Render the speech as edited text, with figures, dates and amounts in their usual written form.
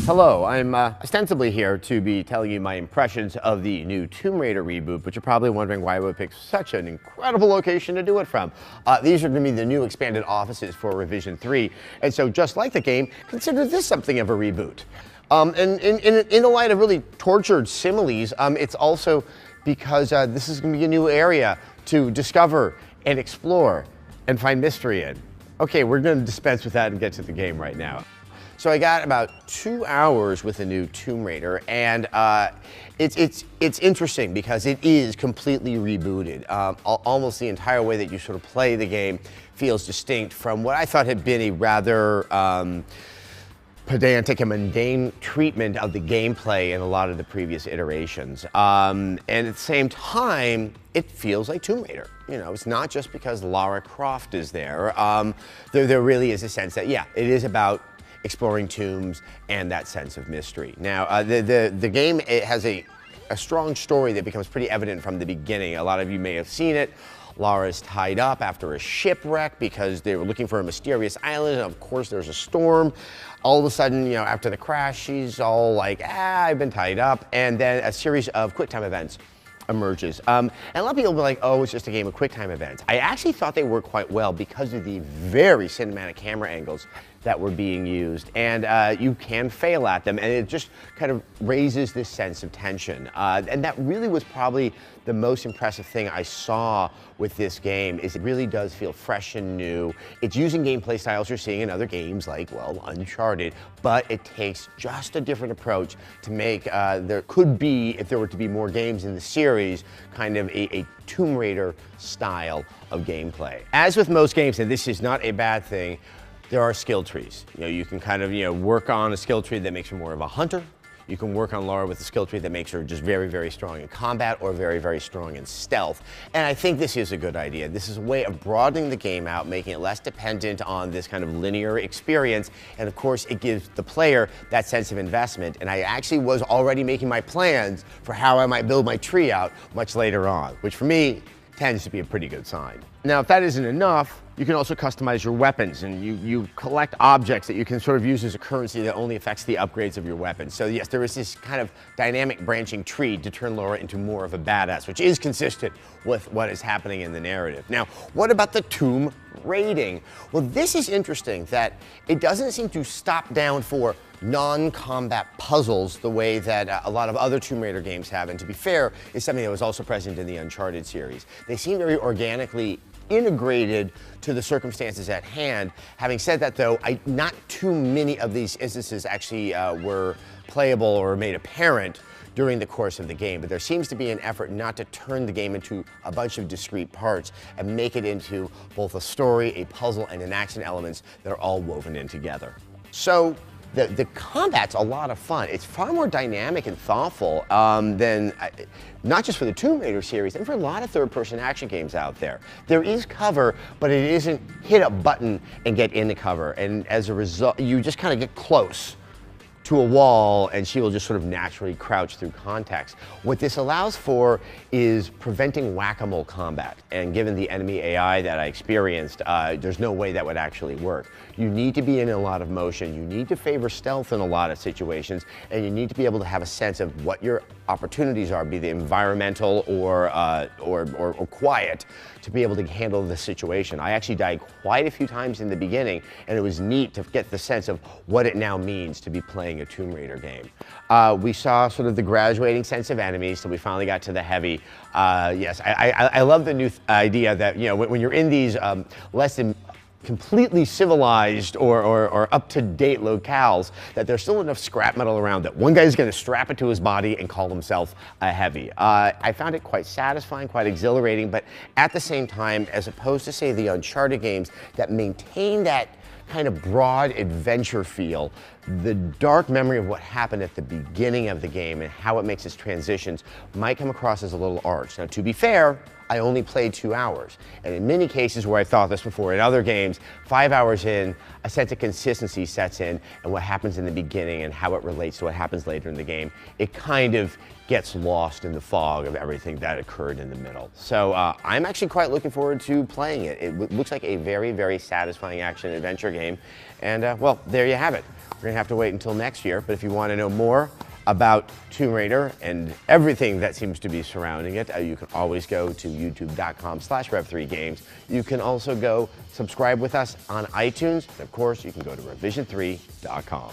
Hello, I'm ostensibly here to be telling you my impressions of the new Tomb Raider reboot, but you're probably wondering why I would pick such an incredible location to do it from. These are going to be the new expanded offices for Revision 3, and so just like the game, consider this something of a reboot. And in the light of really tortured similes, it's also because this is going to be a new area to discover and explore and find mystery in. Okay, we're going to dispense with that and get to the game right now. So I got about 2 hours with the new Tomb Raider, and it's interesting because it is completely rebooted. Almost the entire way that you sort of play the game feels distinct from what I thought had been a rather pedantic and mundane treatment of the gameplay in a lot of the previous iterations. And at the same time, it feels like Tomb Raider. You know, it's not just because Lara Croft is there. There really is a sense that, yeah, it is about exploring tombs and that sense of mystery. Now, the game, it has a strong story that becomes pretty evident from the beginning. A lot of you may have seen it. Lara's tied up after a shipwreck because they were looking for a mysterious island, and of course there's a storm. All of a sudden, you know, after the crash, she's all like, I've been tied up, and then a series of QuickTime events emerges. And a lot of people will be like, oh, it's just a game of QuickTime events. I actually thought they worked quite well because of the very cinematic camera angles that were being used, and you can fail at them, and it just kind of raises this sense of tension. And that really was probably the most impressive thing I saw with this game, is it really does feel fresh and new. It's using gameplay styles you're seeing in other games like, well, Uncharted, but it takes just a different approach to make, there could be, if there were to be more games in the series, kind of a Tomb Raider style of gameplay. As with most games, and this is not a bad thing, there are skill trees. You know, you can kind of, work on a skill tree that makes you more of a hunter. You can work on Lara with a skill tree that makes her just very, very strong in combat or very, very strong in stealth. And I think this is a good idea. This is a way of broadening the game out, making it less dependent on this kind of linear experience. And of course, it gives the player that sense of investment. And I actually was already making my plans for how I might build my tree out much later on, which for me tends to be a pretty good sign. Now, if that isn't enough, you can also customize your weapons, and you collect objects that you can sort of use as a currency that only affects the upgrades of your weapons. So yes, there is this kind of dynamic branching tree to turn Lara into more of a badass, which is consistent with what is happening in the narrative. Now, what about the tomb raiding? Well, this is interesting that it doesn't seem to stop down for non-combat puzzles the way that a lot of other Tomb Raider games have, and to be fair, is something that was also present in the Uncharted series. They seem very organically integrated to the circumstances at hand. Having said that, though, not too many of these instances actually were playable or made apparent during the course of the game, but there seems to be an effort not to turn the game into a bunch of discrete parts and make it into both a story, a puzzle, and an action elements that are all woven in together. So the combat's a lot of fun. It's far more dynamic and thoughtful than, not just for the Tomb Raider series, and for a lot of third-person action games out there. There is cover, but it isn't hit a button and get in the cover. And as a result, you just kind of get close to a wall, and she will just sort of naturally crouch through context. What this allows for is preventing whack-a-mole combat, and given the enemy AI that I experienced, there's no way that would actually work. You need to be in a lot of motion, you need to favor stealth in a lot of situations, and you need to be able to have a sense of what your opportunities are, be they environmental or quiet, to be able to handle the situation. I actually died quite a few times in the beginning, and it was neat to get the sense of what it now means to be playing a Tomb Raider game. We saw sort of the graduating sense of enemies, so we finally got to the heavy. Yes, I love the new idea that, when you're in these less than completely civilized or up-to-date locales, that there's still enough scrap metal around that one guy's going to strap it to his body and call himself a heavy. I found it quite satisfying, quite exhilarating, but at the same time, as opposed to, say, the Uncharted games that maintain that kind of broad adventure feel, the dark memory of what happened at the beginning of the game and how it makes its transitions might come across as a little arch. Now, to be fair, I only played 2 hours. And in many cases where I thought this before, in other games, 5 hours in, a sense of consistency sets in, and what happens in the beginning and how it relates to what happens later in the game, it kind of gets lost in the fog of everything that occurred in the middle. So I'm actually quite looking forward to playing it. It looks like a very, very satisfying action-adventure game. And well, there you have it. We're gonna have to wait until next year, but if you wanna know more about Tomb Raider and everything that seems to be surrounding it, you can always go to youtube.com/rev3games. You can also go subscribe with us on iTunes, and of course, you can go to revision3.com.